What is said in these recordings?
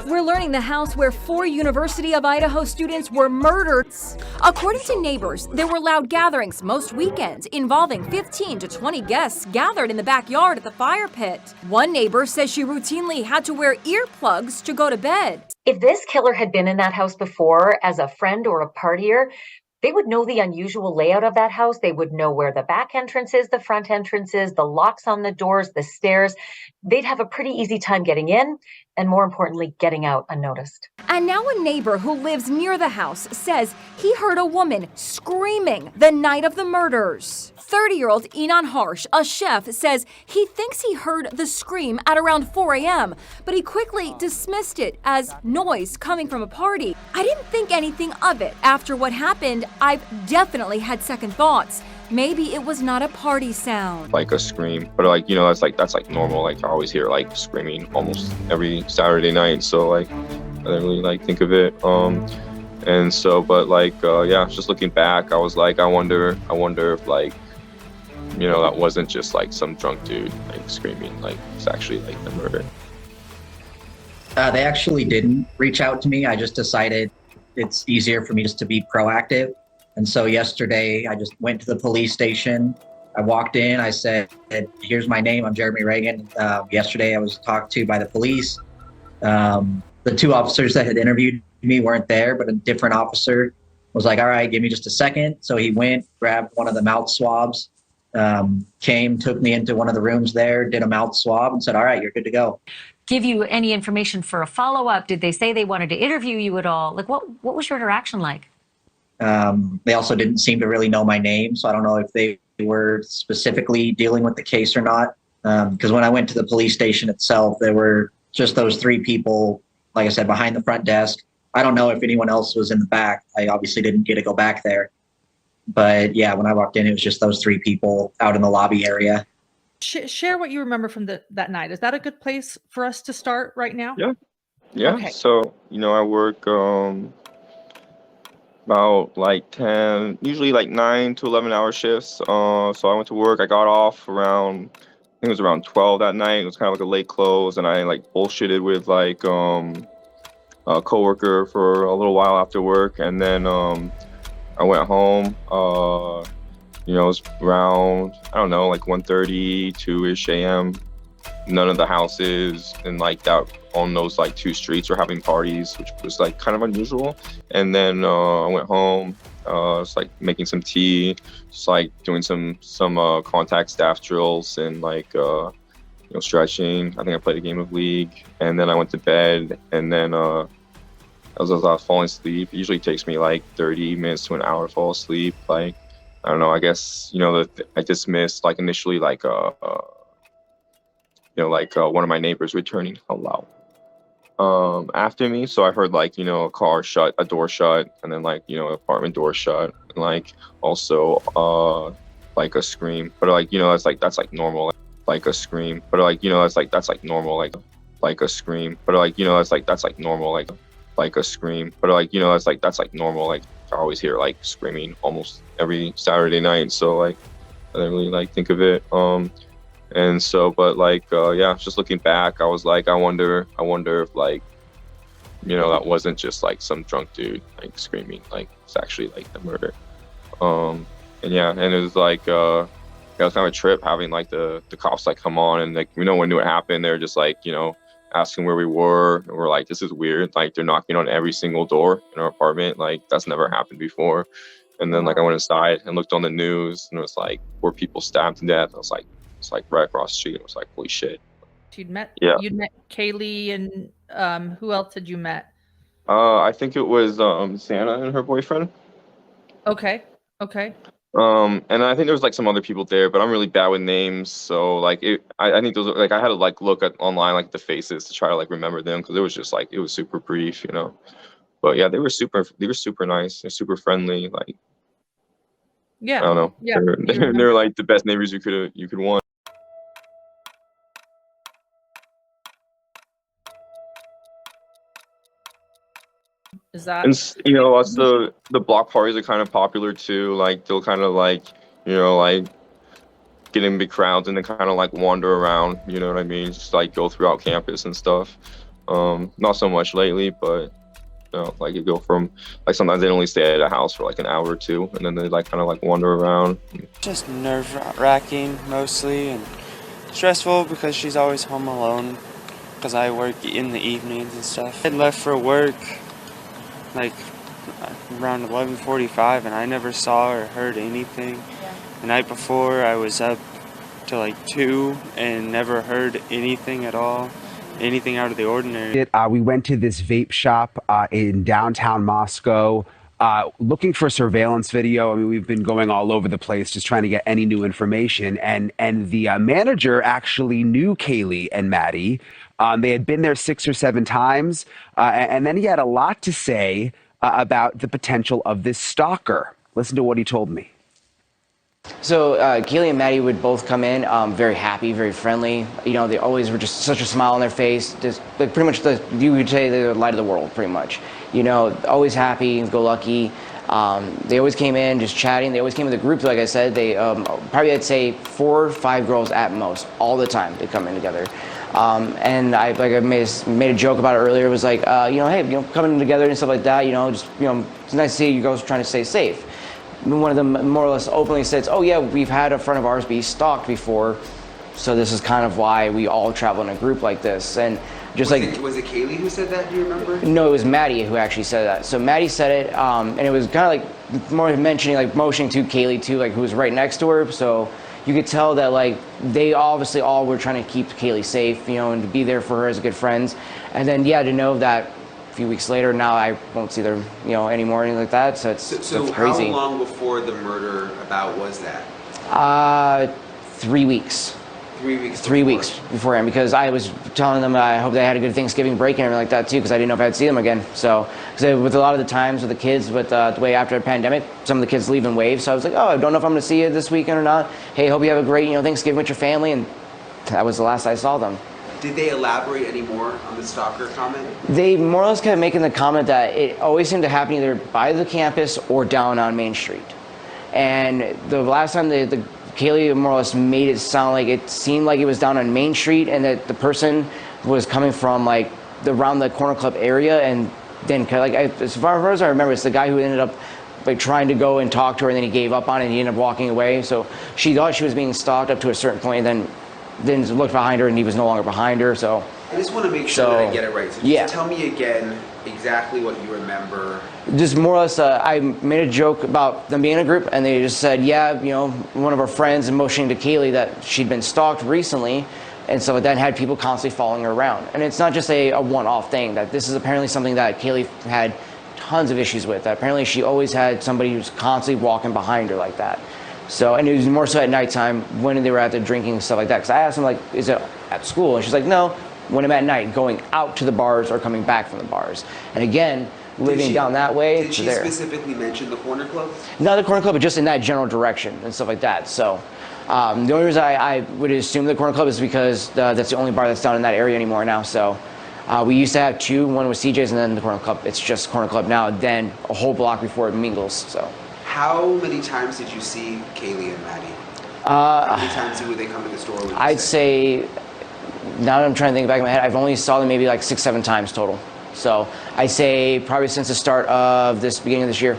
We're learning the house where 4 University of Idaho students were murdered. According to neighbors, there were loud gatherings most weekends involving 15 to 20 guests gathered in the backyard at the fire pit. One neighbor says she routinely had to wear earplugs to go to bed. If this killer had been in that house before as a friend or a partier, they would know the unusual layout of that house. They would know where the back entrance is, the front entrance is, the locks on the doors, the stairs. They'd have a pretty easy time getting in and, more importantly, getting out unnoticed. And now a neighbor who lives near the house says he heard a woman screaming the night of the murders. 30-year-old Inan, a chef, says he thinks he heard the scream at around 4 a.m., but he quickly dismissed it as noise coming from a party. I didn't think anything of it. After what happened, I've definitely had second thoughts. Maybe it was not a party sound. Like a scream, but like, that's normal. Like I always hear like screaming almost every Saturday night. So like, I didn't really think of it. And so, but just looking back, I was like, I wonder if that wasn't just like some drunk dude screaming, it's actually the murder. They actually didn't reach out to me. I just decided it's easier for me just to be proactive. And so yesterday I just went to the police station. I walked in, I said, here's my name, I'm Jeremy Reagan. Yesterday I was talked to by the police. The 2 officers that had interviewed me weren't there, but a different officer was like, all right, give me just a second. So he went, grabbed one of the mouth swabs, came, took me into one of the rooms there, did a mouth swab and said, all right, you're good to go. Give you any information for a follow-up? Did they say they wanted to interview you at all? What was your interaction like? They also didn't seem to really know my name, so I don't know if they were specifically dealing with the case or not. Because when I went to the police station itself, there were just those 3 people, like I said, behind the front desk. I don't know if anyone else was in the back. I obviously didn't get to go back there. But yeah, when I walked in, it was just those 3 people out in the lobby area. Share what you remember from that night. Is that a good place for us to start right now? Yeah. Okay. So, I work about 10, usually 9 to 11 hour shifts. So I went to work. I got off around, I think it was around 12 that night. It was kind of a late close, and I bullshitted with a coworker for a little while after work, and then I went home. It was around, I don't know, 1:30, 2-ish a.m. None of the houses in that on those 2 streets were having parties, which was kind of unusual. And then I went home, was making some tea, just doing some contact staff drills and stretching. I think I played a game of League, and then I went to bed. And then as I was falling asleep, it usually takes me 30 minutes to an hour to fall asleep. I don't know, I guess, I dismissed initially one of my neighbors returning hello after me. So I heard a car shut, a door shut, and then apartment door shut, and also a scream. But that's normal. A scream. But that's normal. A scream. But that's normal. A scream. But that's normal. I always hear screaming almost every Saturday night. So I didn't really think of it. And so, but just looking back, I was like, I wonder if that wasn't just some drunk dude screaming, it's actually the murder. And yeah, and it was it was kind of a trip having the cops come on, and no one knew what happened. They were just asking where we were, and we're like, this is weird. They're knocking on every single door in our apartment. That's never happened before. And then I went inside and looked on the news, and it was 4 people stabbed to death. I was it's right across the street. It was holy shit. You'd met Kaylee, and who else had you met? I think it was Xana and her boyfriend. Okay. And I think there was some other people there, but I'm really bad with names. So I think those I had to look at online the faces to try to remember them, because it was just it was super brief, But yeah, they were super nice. They're super friendly. Yeah. I don't know. Yeah. They're the best neighbors you could want. Is that? And also the block parties are kind of popular too. They'll kind of get in big crowds and then kind of wander around. You know what I mean? Just go throughout campus and stuff. Not so much lately, but like you go from like sometimes they only stay at a house for like an hour or two, and then they like kind of like wander around. Just nerve-wracking mostly, and stressful because she's always home alone because I work in the evenings and stuff. I left for work like around 11:45, and I never saw or heard anything. The night before I was up till like 2 and never heard anything at all. Anything out of the ordinary. We went to this vape shop in downtown Moscow looking for surveillance video. I mean, we've been going all over the place just trying to get any new information. And the manager actually knew Kaylee and Maddie. They had been there 6 or 7 times. And then he had a lot to say about the potential of this stalker. Listen to what he told me. So Kaylee and Maddie would both come in very happy, very friendly. You know, they always were just such a smile on their face. Just like pretty much you would say they're the light of the world, pretty much. You know, always happy, go lucky. They always came in just chatting. They always came with a group, like I said. They probably I'd say 4 or 5 girls at most, all the time. They come in together. And I made a joke about it earlier. It was like, hey, coming together and stuff like that. It's nice to see you girls trying to stay safe. One of them more or less openly says, oh yeah, we've had a friend of ours be stalked before, so this is kind of why we all travel in a group like this. And just was it Kaylee who said that? Do you remember? No, it was Maddie who actually said that. So Maddie said it, and it was kind of like more mentioning, like motioning to Kaylee too, like who was right next to her. So you could tell that like they obviously all were trying to keep Kaylee safe, and to be there for her as good friends. And then to know that a few weeks later, now I won't see them, anymore, anything like that. So it's crazy. How long before the murder about was that? 3 weeks. 3 weeks. 3 weeks beforehand, because I was telling them I hope they had a good Thanksgiving break and everything like that too, because I didn't know if I'd see them again. So, because with a lot of the times with the kids, with the way after the pandemic, some of the kids leave in waves. So I was like, I don't know if I'm going to see you this weekend or not. Hey, hope you have a great, Thanksgiving with your family. And that was the last I saw them. Did they elaborate any more on the stalker comment? They more or less kept making the comment that it always seemed to happen either by the campus or down on Main Street. And the last time the Kaylee more or less made it sound like it seemed like it was down on Main Street, and that the person was coming from like around the Corner Club area, and then as far as I remember, it's the guy who ended up like trying to go and talk to her, and then he gave up on it and he ended up walking away. So she thought she was being stalked up to a certain point, and then looked behind her and he was no longer behind her. So I just want to make sure that I get it right. So just tell me again exactly what you remember. Just more or less, I made a joke about them being in a group, and they just said, one of our friends, and motioning to Kaylee that she'd been stalked recently, and so that had people constantly following her around. And it's not just a one-off thing, that this is apparently something that Kaylee had tons of issues with. That apparently she always had somebody who's constantly walking behind her like that. So, and it was more so at nighttime when they were out there drinking and stuff like that. Because I asked them, like, is it at school? And she's like, no, when I'm at night, going out to the bars or coming back from the bars. And again, living down that way. Did she specifically mention the Corner Club? Not the Corner Club, but just in that general direction and stuff like that. So, the only reason I would assume the Corner Club is because that's the only bar that's down in that area anymore now. So, we used to have 2. One was CJ's and then the Corner Club. It's just Corner Club now, then a whole block before it mingles. So. How many times did you see Kaylee and Maddie? How many times would they come to the store? I'd say, now that I'm trying to think back in my head, I've only saw them maybe like 6-7 times total. So I'd say probably since the start of this beginning of this year.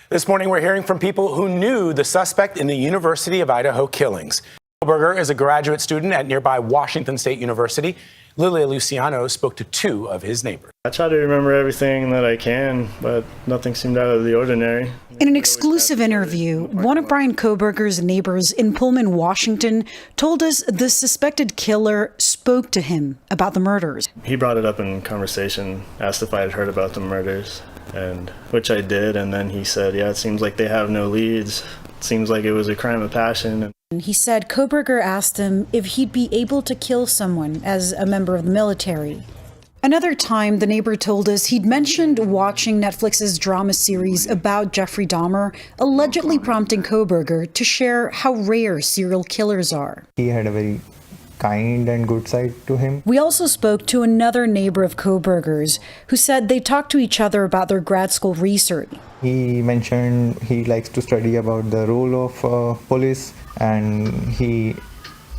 This morning, we're hearing from people who knew the suspect in the University of Idaho killings. Kohberger is a graduate student at nearby Washington State University. Lilia Luciano spoke to 2 of his neighbors. I try to remember everything that I can, but nothing seemed out of the ordinary. In an exclusive interview, one of Bryan Kohberger's neighbors in Pullman, Washington, told us the suspected killer spoke to him about the murders. He brought it up in conversation, asked if I had heard about the murders, and which I did, and then he said, yeah, it seems like they have no leads. It seems like it was a crime of passion. He said Kohberger asked him if he'd be able to kill someone as a member of the military. Another time, the neighbor told us he'd mentioned watching Netflix's drama series about Jeffrey Dahmer, allegedly prompting Kohberger to share how rare serial killers are. He had a very kind and good side to him. We also spoke to another neighbor of Kohberger's who said they talked to each other about their grad school research. He mentioned he likes to study about the role of police, and he,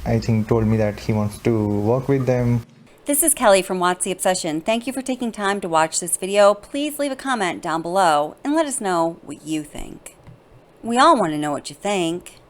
I think, told me that he wants to work with them. This is Kelly from Watts the Obsession. Thank you for taking time to watch this video. Please leave a comment down below and let us know what you think. We all want to know what you think.